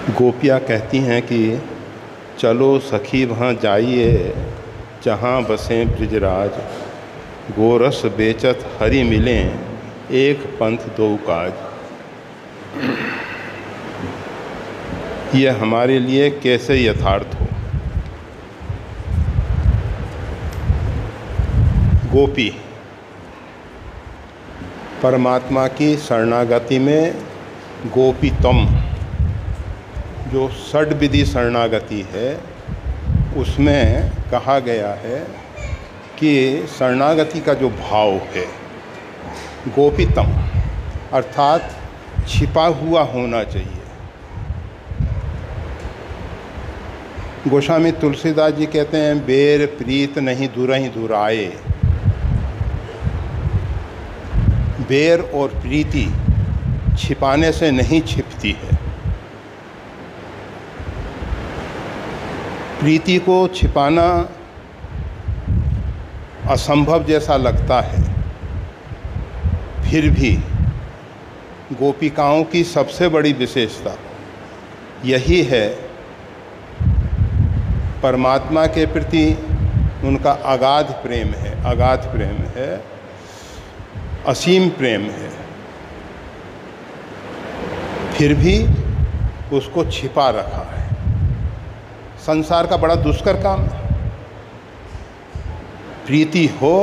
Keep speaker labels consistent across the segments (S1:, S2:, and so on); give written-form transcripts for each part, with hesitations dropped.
S1: गोपियाँ कहती हैं कि चलो सखी वहाँ जाइए जहाँ बसें ब्रिजराज, गोरस बेचत हरि मिलें एक पंथ दो काज। ये हमारे लिए कैसे यथार्थ हो। गोपी परमात्मा की शरणागति में गोपीतम जो षड्विधि शरणागति है उसमें कहा गया है कि शरणागति का जो भाव है गोपीतम अर्थात छिपा हुआ होना चाहिए। गोस्वामी तुलसीदास जी कहते हैं बेर प्रीत नहीं दुरहि दुराए। बेर और प्रीति छिपाने से नहीं छिपती है। प्रीति को छिपाना असंभव जैसा लगता है, फिर भी गोपिकाओं की सबसे बड़ी विशेषता यही है परमात्मा के प्रति उनका अगाध प्रेम है, अगाध प्रेम है, असीम प्रेम है, फिर भी उसको छिपा रखा है। संसार का बड़ा दुष्कर काम है, प्रीति हो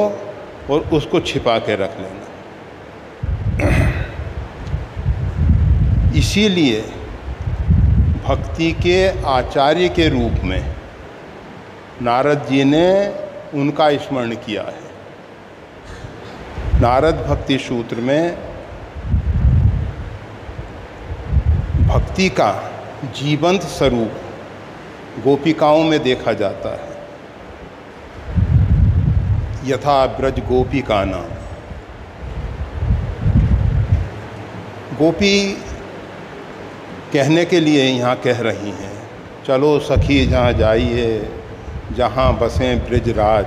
S1: और उसको छिपा के रख लेना। इसीलिए भक्ति के आचार्य के रूप में नारद जी ने उनका स्मरण किया है। नारद भक्ति सूत्र में भक्ति का जीवंत स्वरूप गोपिकाओं में देखा जाता है। यथा ब्रज गोपिका नाम। गोपी कहने के लिए यहाँ कह रही हैं चलो सखी जहाँ जाइए जहाँ बसें ब्रिजराज।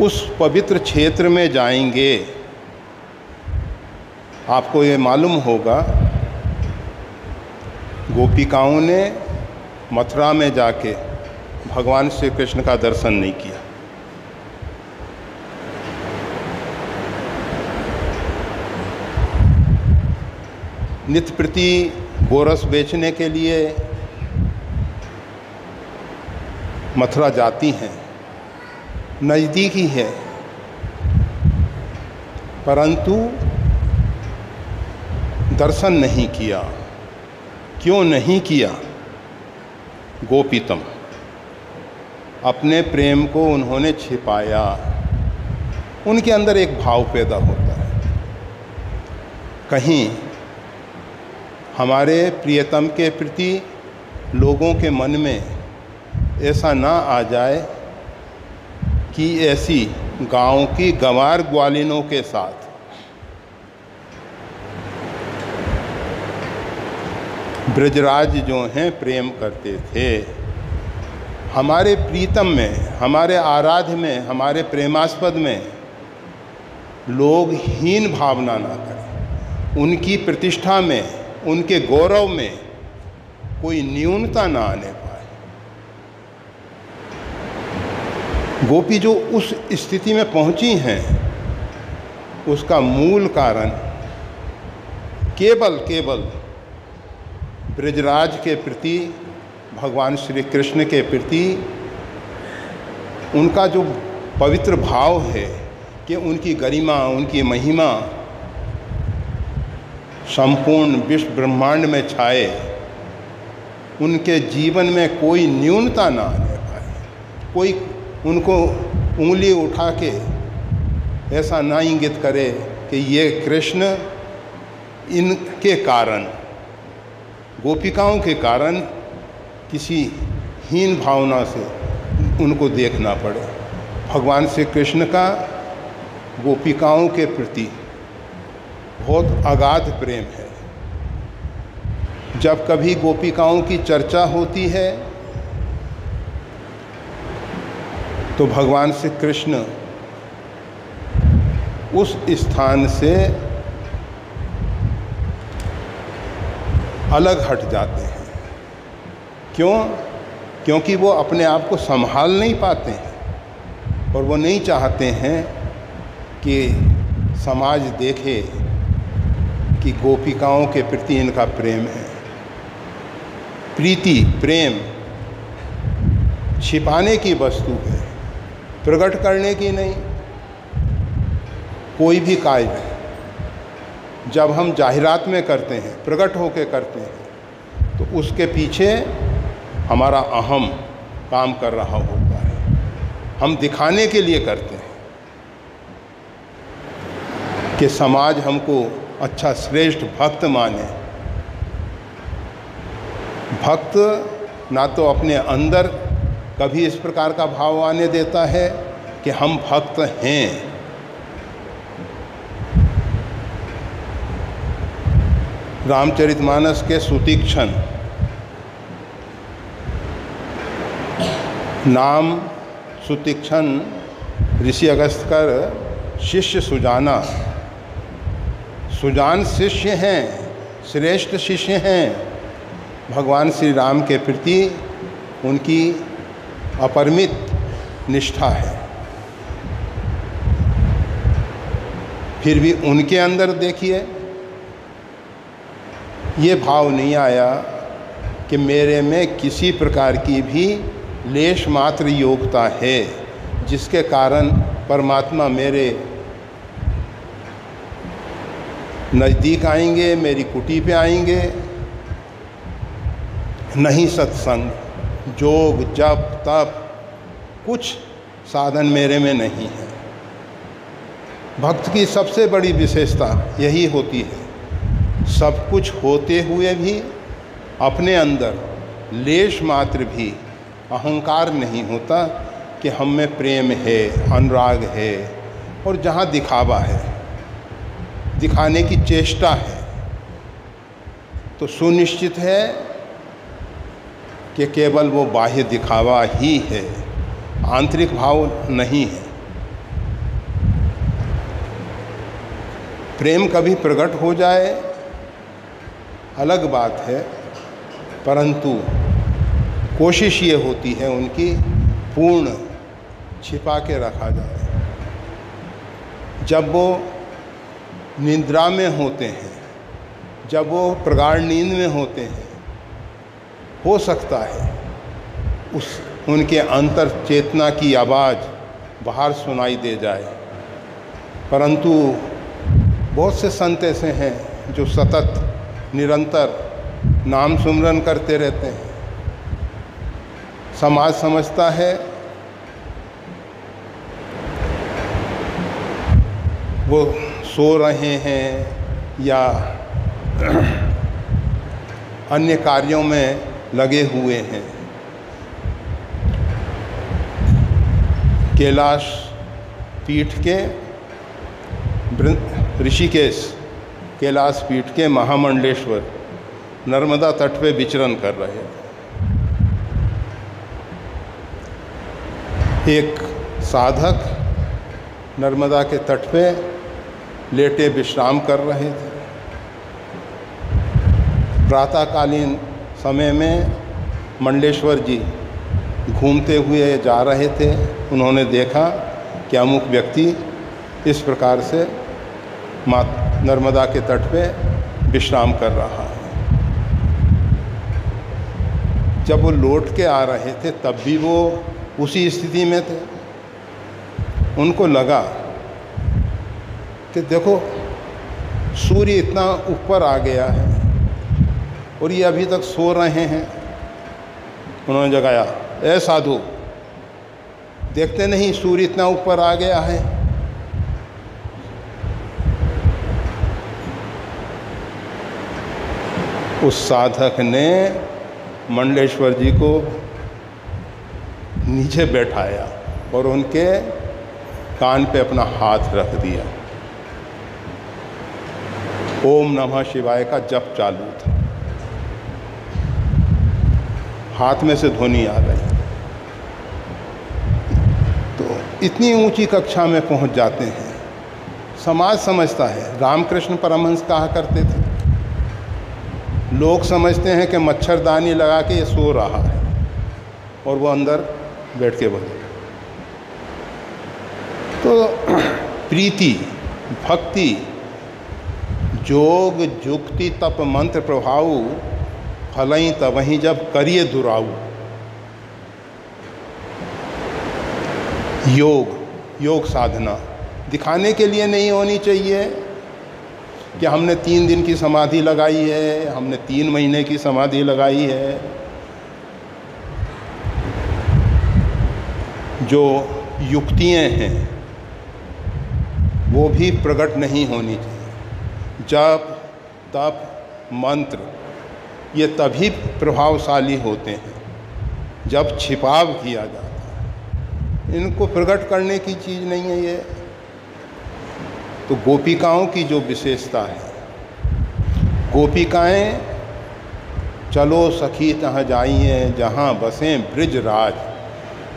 S1: उस पवित्र क्षेत्र में जाएंगे। आपको ये मालूम होगा गोपिकाओं ने मथुरा में जाके भगवान श्री कृष्ण का दर्शन नहीं किया। नित्य प्रति गोरस बेचने के लिए मथुरा जाती हैं, नज़दीक ही है, परंतु दर्शन नहीं किया। क्यों नहीं किया? गोपीतम, अपने प्रेम को उन्होंने छिपाया। उनके अंदर एक भाव पैदा होता है, कहीं हमारे प्रियतम के प्रति लोगों के मन में ऐसा ना आ जाए कि ऐसी गांव की गंवार ग्वालिनों के साथ ब्रजराज जो हैं प्रेम करते थे। हमारे प्रीतम में, हमारे आराध्य में, हमारे प्रेमास्पद में लोग हीन भावना ना करें, उनकी प्रतिष्ठा में, उनके गौरव में कोई न्यूनता ना आने पाए। गोपी जो उस स्थिति में पहुंची हैं उसका मूल कारण केवल ब्रजराज के प्रति, भगवान श्री कृष्ण के प्रति उनका जो पवित्र भाव है कि उनकी गरिमा, उनकी महिमा संपूर्ण विश्व ब्रह्मांड में छाए, उनके जीवन में कोई न्यूनता ना आने पाए, कोई उनको उंगली उठा के ऐसा ना इंगित करे कि ये कृष्ण इनके कारण, गोपिकाओं के कारण किसी हीन भावना से उनको देखना पड़े। भगवान श्री कृष्ण का गोपिकाओं के प्रति बहुत अगाध प्रेम है। जब कभी गोपिकाओं की चर्चा होती है तो भगवान श्री कृष्ण उस स्थान से अलग हट जाते हैं। क्यों? क्योंकि वो अपने आप को संभाल नहीं पाते हैं और वो नहीं चाहते हैं कि समाज देखे कि गोपिकाओं के प्रति इनका प्रेम है। प्रीति, प्रेम छिपाने की वस्तु है, प्रकट करने की नहीं। कोई भी कार्य जब हम जाहिरात में करते हैं, प्रकट होकर करते हैं, तो उसके पीछे हमारा अहम काम कर रहा होता है। हम दिखाने के लिए करते हैं कि समाज हमको अच्छा श्रेष्ठ भक्त माने। भक्त ना तो अपने अंदर कभी इस प्रकार का भाव आने देता है कि हम भक्त हैं। रामचरितमानस के सुतीक्षण नाम सुतीक्षण ऋषि अगस्त्य शिष्य सुजाना, सुजान शिष्य हैं, श्रेष्ठ शिष्य हैं। भगवान श्री राम के प्रति उनकी अपरिमित निष्ठा है। फिर भी उनके अंदर देखिए ये भाव नहीं आया कि मेरे में किसी प्रकार की भी लेश मात्र योग्यता है जिसके कारण परमात्मा मेरे नज़दीक आएंगे, मेरी कुटी पे आएंगे। नहीं सत्संग, जोग, जप, तप, कुछ साधन मेरे में नहीं है। भक्त की सबसे बड़ी विशेषता यही होती है, सब कुछ होते हुए भी अपने अंदर लेश मात्र भी अहंकार नहीं होता कि हम में प्रेम है, अनुराग है, और जहाँ दिखावा है, दिखाने की चेष्टा है, तो सुनिश्चित है कि केवल वो बाह्य दिखावा ही है, आंतरिक भाव नहीं है। प्रेम कभी प्रकट हो जाए अलग बात है, परंतु कोशिश ये होती है उनकी पूर्ण छिपा के रखा जाए। जब वो निद्रा में होते हैं, जब वो प्रगाढ़ नींद में होते हैं, हो सकता है उनके अंतर चेतना की आवाज़ बाहर सुनाई दे जाए, परंतु बहुत से संत ऐसे हैं जो सतत निरंतर नाम सुमरन करते रहते हैं। समाज समझता है वो सो रहे हैं या अन्य कार्यों में लगे हुए हैं। कैलाश पीठ के ऋषिकेश कैलाश पीठ के महामंडलेश्वर नर्मदा तट पे विचरण कर रहे थे। एक साधक नर्मदा के तट पे लेटे विश्राम कर रहे थे। प्रातःकालीन समय में मंडलेश्वर जी घूमते हुए जा रहे थे। उन्होंने देखा कि अमुक व्यक्ति इस प्रकार से नर्मदा के तट पे विश्राम कर रहा है। जब वो लौट के आ रहे थे तब भी वो उसी स्थिति में थे। उनको लगा कि देखो सूर्य इतना ऊपर आ गया है और ये अभी तक सो रहे हैं। उन्होंने जगाया, ए साधु, देखते नहीं सूर्य इतना ऊपर आ गया है। उस साधक ने मंडलेश्वर जी को नीचे बैठाया और उनके कान पे अपना हाथ रख दिया। ओम नमः शिवाय का जप चालू था। हाथ में से ध्वनि आ रही। तो इतनी ऊंची कक्षा में पहुंच जाते हैं। समाज समझता है, रामकृष्ण परमहंस कहा करते थे लोग समझते हैं कि मच्छरदानी लगा के ये सो रहा है और वो अंदर बैठ के बने। तो प्रीति, भक्ति, जोग जुक्ति तप मंत्र प्रभाव फलई तबहि जब करिए दुराऊ। योग साधना दिखाने के लिए नहीं होनी चाहिए कि हमने 3 दिन की समाधि लगाई है, हमने 3 महीने की समाधि लगाई है। जो युक्तियाँ हैं वो भी प्रकट नहीं होनी चाहिए। जप तप मंत्र ये तभी प्रभावशाली होते हैं जब छिपाव किया जाता है। इनको प्रकट करने की चीज़ नहीं है ये। तो गोपिकाओं की जो विशेषता है, गोपिकाएं चलो सखी तहाँ जाइए जहाँ बसें ब्रिजराज,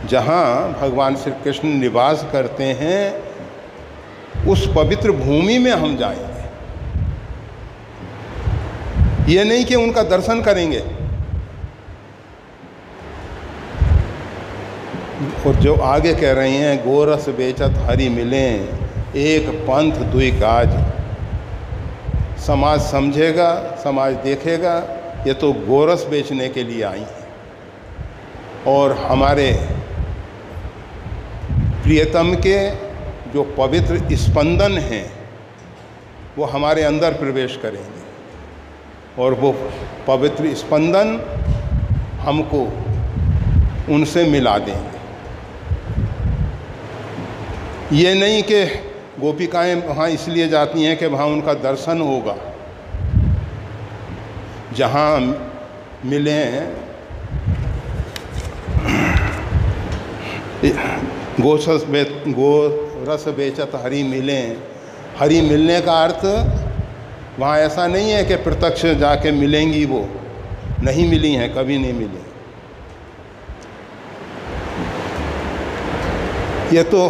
S1: जहाँ भगवान श्री कृष्ण निवास करते हैं उस पवित्र भूमि में हम जाएंगे। ये नहीं कि उनका दर्शन करेंगे। और जो आगे कह रहे हैं गोरस बेचत हरि मिलें, एक पंथ दुई काज। समाज समझेगा, समाज देखेगा ये तो गोरस बेचने के लिए आई हैं और हमारे प्रियतम के जो पवित्र स्पंदन हैं वो हमारे अंदर प्रवेश करेंगे और वो पवित्र स्पंदन हमको उनसे मिला देंगे। ये नहीं कि गोपिकाएं वहाँ इसलिए जाती हैं कि वहाँ उनका दर्शन होगा। जहाँ मिलें गोरस बेचत हरि मिलें। हरि मिलने का अर्थ वहाँ ऐसा नहीं है कि प्रत्यक्ष जाके मिलेंगी, वो नहीं मिली हैं, कभी नहीं मिली। ये तो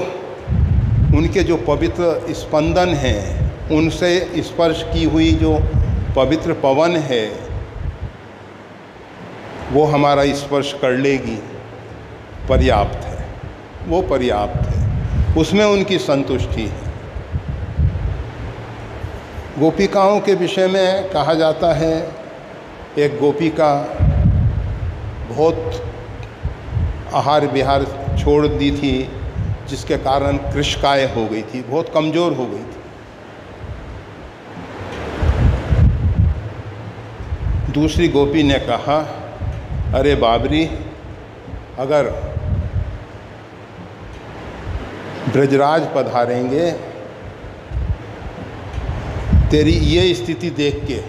S1: उनके जो पवित्र स्पंदन हैं, उनसे स्पर्श की हुई जो पवित्र पवन है वो हमारा स्पर्श कर लेगी, पर्याप्त है, वो पर्याप्त है, उसमें उनकी संतुष्टि है। गोपिकाओं के विषय में कहा जाता है एक गोपिका बहुत आहार विहार छोड़ दी थी जिसके कारण कृशकाय हो गई थी, बहुत कमज़ोर हो गई थी। दूसरी गोपी ने कहा, अरे बाबरी, अगर ब्रजराज पधारेंगे तेरी ये स्थिति देख के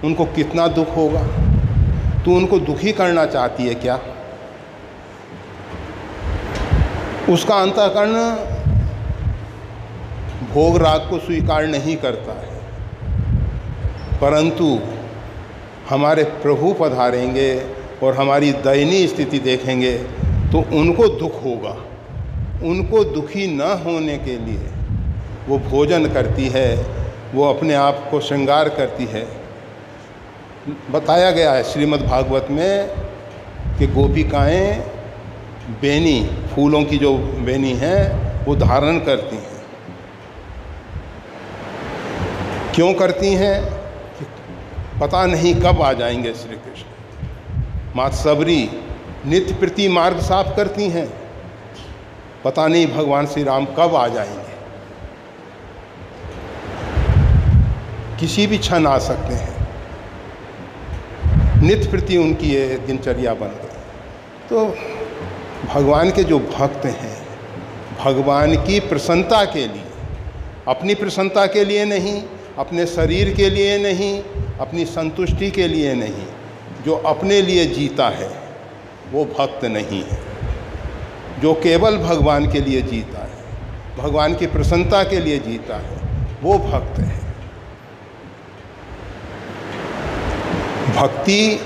S1: उनको कितना दुख होगा। तू उनको दुखी करना चाहती है क्या? उसका अंतःकरण भोग राग को स्वीकार नहीं करता है, परंतु हमारे प्रभु पधारेंगे और हमारी दयनीय स्थिति देखेंगे तो उनको दुख होगा। उनको दुखी न होने के लिए वो भोजन करती है, वो अपने आप को श्रृंगार करती है। बताया गया है श्रीमद् भागवत में कि गोपिकाएं बेनी, फूलों की जो बेनी है वो धारण करती हैं। क्यों करती हैं? पता नहीं कब आ जाएंगे श्री कृष्ण। माता सबरी नित्य प्रति मार्ग साफ करती हैं, पता नहीं भगवान श्री राम कब आ जाएंगे। किसी भी क्षण आ सकते हैं। नित्य प्रति उनकी ये दिनचर्या बन गई। तो भगवान के जो भक्त हैं, भगवान की प्रसन्नता के लिए, अपनी प्रसन्नता के लिए नहीं, अपने शरीर के लिए नहीं, अपनी संतुष्टि के लिए नहीं, जो अपने लिए जीता है वो भक्त नहीं है। जो केवल भगवान के लिए जीता है, भगवान की प्रसन्नता के लिए जीता है, वो भक्त है। भक्ति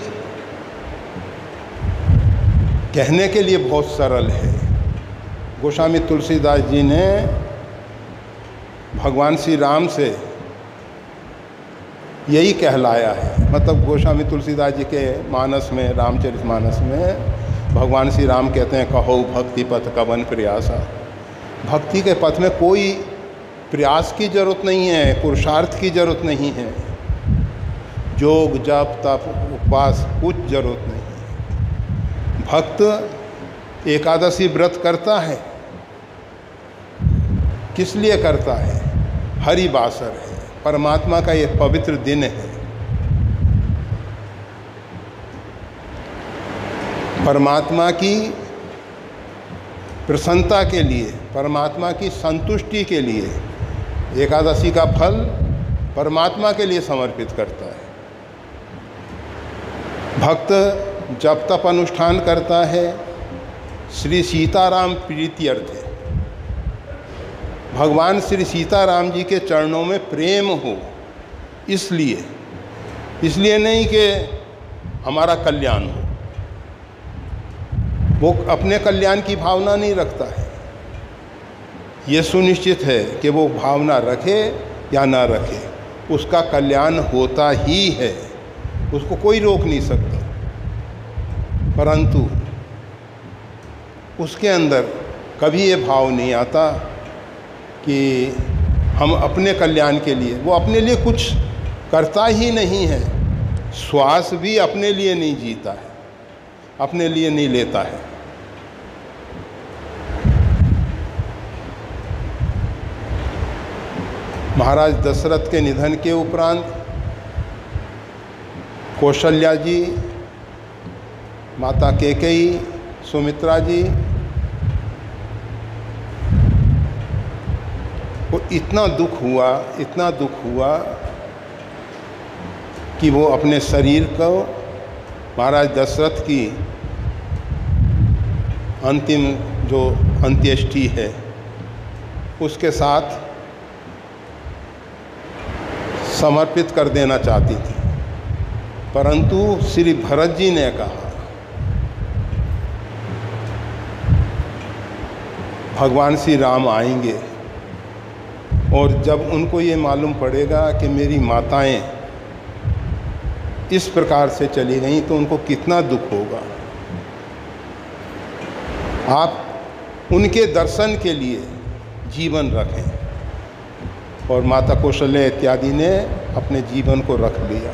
S1: कहने के लिए बहुत सरल है। गोस्वामी तुलसीदास जी ने भगवान श्री राम से यही कहलाया है। मतलब गोस्वामी तुलसीदास जी के मानस में, रामचरितमानस में भगवान श्री राम कहते हैं, कहो भक्ति पथ कवन प्रयासा। भक्ति के पथ में कोई प्रयास की जरूरत नहीं है, पुरुषार्थ की जरूरत नहीं है, योग जप तप उपवास कुछ जरूरत नहीं है। भक्त एकादशी व्रत करता है, किस लिए करता है? हरि वासर है, परमात्मा का ये पवित्र दिन है। परमात्मा की प्रसन्नता के लिए, परमात्मा की संतुष्टि के लिए एकादशी का फल परमात्मा के लिए समर्पित करता है। भक्त जब तप अनुष्ठान करता है, श्री सीताराम प्रीत्यर्थ है, भगवान श्री सीताराम जी के चरणों में प्रेम हो, इसलिए नहीं कि हमारा कल्याण हो। वो अपने कल्याण की भावना नहीं रखता है, ये सुनिश्चित है कि वो भावना रखे या ना रखे, उसका कल्याण होता ही है, उसको कोई रोक नहीं सकता। परंतु उसके अंदर कभी ये भाव नहीं आता कि हम अपने कल्याण के लिए, वो अपने लिए कुछ करता ही नहीं है, श्वास भी अपने लिए नहीं जीता है, अपने लिए नहीं लेता है। महाराज दशरथ के निधन के उपरांत कौशल्या जी, माता कैकेयी, सुमित्रा जी को इतना दुख हुआ कि वो अपने शरीर को महाराज दशरथ की अंतिम जो अंत्येष्टि है उसके साथ समर्पित कर देना चाहती थी। परंतु श्री भरत जी ने कहा, भगवान श्री राम आएंगे और जब उनको ये मालूम पड़ेगा कि मेरी माताएं इस प्रकार से चली गईं तो उनको कितना दुख होगा। आप उनके दर्शन के लिए जीवन रखें। और माता कौशल्या इत्यादि ने अपने जीवन को रख लिया।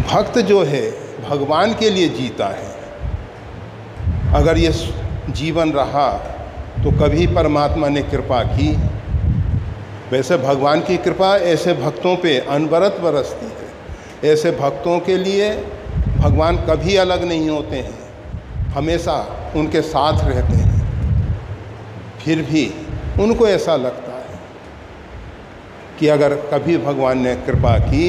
S1: भक्त जो है भगवान के लिए जीता है। अगर ये जीवन रहा तो कभी परमात्मा ने कृपा की। वैसे भगवान की कृपा ऐसे भक्तों पे अनवरत बरसती है। ऐसे भक्तों के लिए भगवान कभी अलग नहीं होते हैं, हमेशा उनके साथ रहते हैं। फिर भी उनको ऐसा लगता है कि अगर कभी भगवान ने कृपा की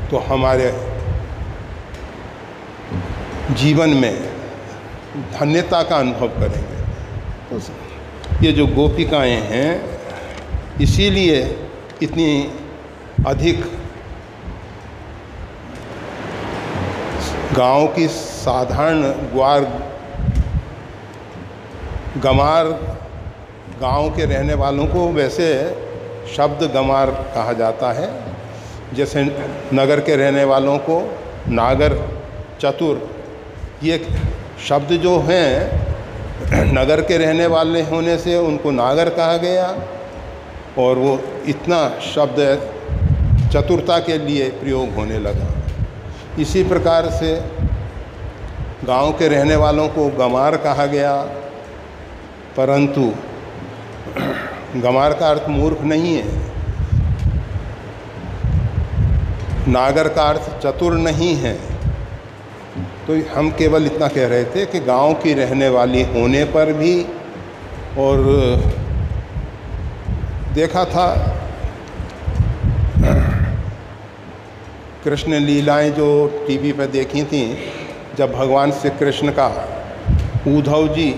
S1: तो हमारे जीवन में धन्यता का अनुभव करेंगे। तो ये जो गोपिकाएं हैं इसीलिए इतनी अधिक गांव की साधारण गमार गांव के रहने वालों को वैसे शब्द गमार कहा जाता है, जैसे नगर के रहने वालों को नागर चतुर। ये शब्द जो हैं नगर के रहने वाले होने से उनको नागर कहा गया और वो इतना शब्द चतुरता के लिए प्रयोग होने लगा। इसी प्रकार से गांव के रहने वालों को गमार कहा गया, परंतु गमार का अर्थ मूर्ख नहीं है, नागर का अर्थ चतुर नहीं है। तो हम केवल इतना कह रहे थे कि गांव की रहने वाली होने पर भी, और देखा था कृष्ण लीलाएं जो टीवी पर देखी थी, जब भगवान श्री कृष्ण का उद्धव जी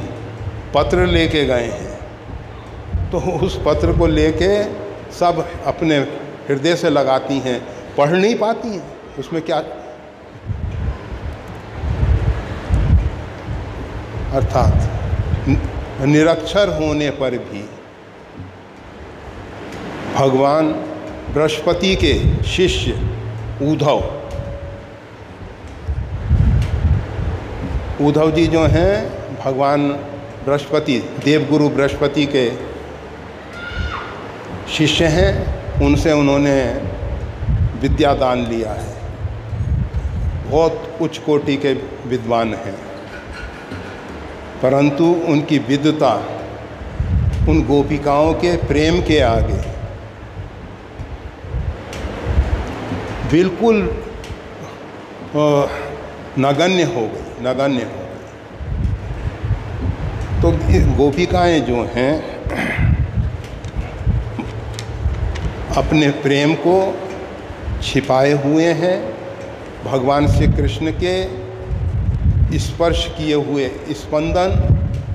S1: पत्र लेके गए हैं तो उस पत्र को लेके सब अपने हृदय से लगाती हैं, पढ़ नहीं पाती हैं उसमें क्या। अर्थात निरक्षर होने पर भी भगवान बृहस्पति के शिष्य उद्धव जी जो हैं भगवान बृहस्पति, देवगुरु बृहस्पति के शिष्य हैं। उनसे उन्होंने विद्यादान लिया है। बहुत उच्च कोटि के विद्वान हैं, परंतु उनकी विद्वता उन गोपिकाओं के प्रेम के आगे बिल्कुल नगण्य हो गई। तो गोपिकाएं जो हैं अपने प्रेम को छिपाए हुए हैं। भगवान श्री कृष्ण के स्पर्श किए हुए स्पंदन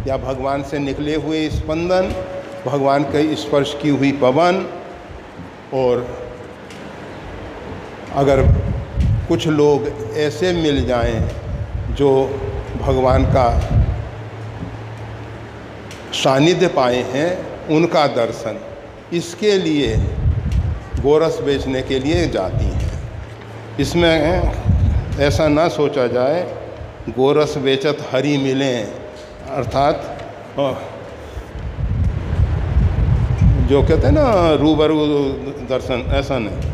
S1: या भगवान से निकले हुए स्पंदन, भगवान के स्पर्श की हुई पवन, और अगर कुछ लोग ऐसे मिल जाएं जो भगवान का सानिध्य पाए हैं, उनका दर्शन, इसके लिए गोरस बेचने के लिए जाती हैं। इसमें ऐसा ना सोचा जाए गोरस बेचत हरि मिलें, अर्थात जो कहते हैं ना रूबरू दर्शन, ऐसा नहीं।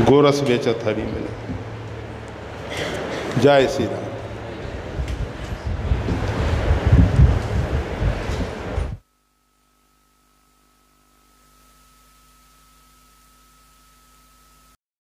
S1: गोरस बेचत हरि मिले। जय श्री राम।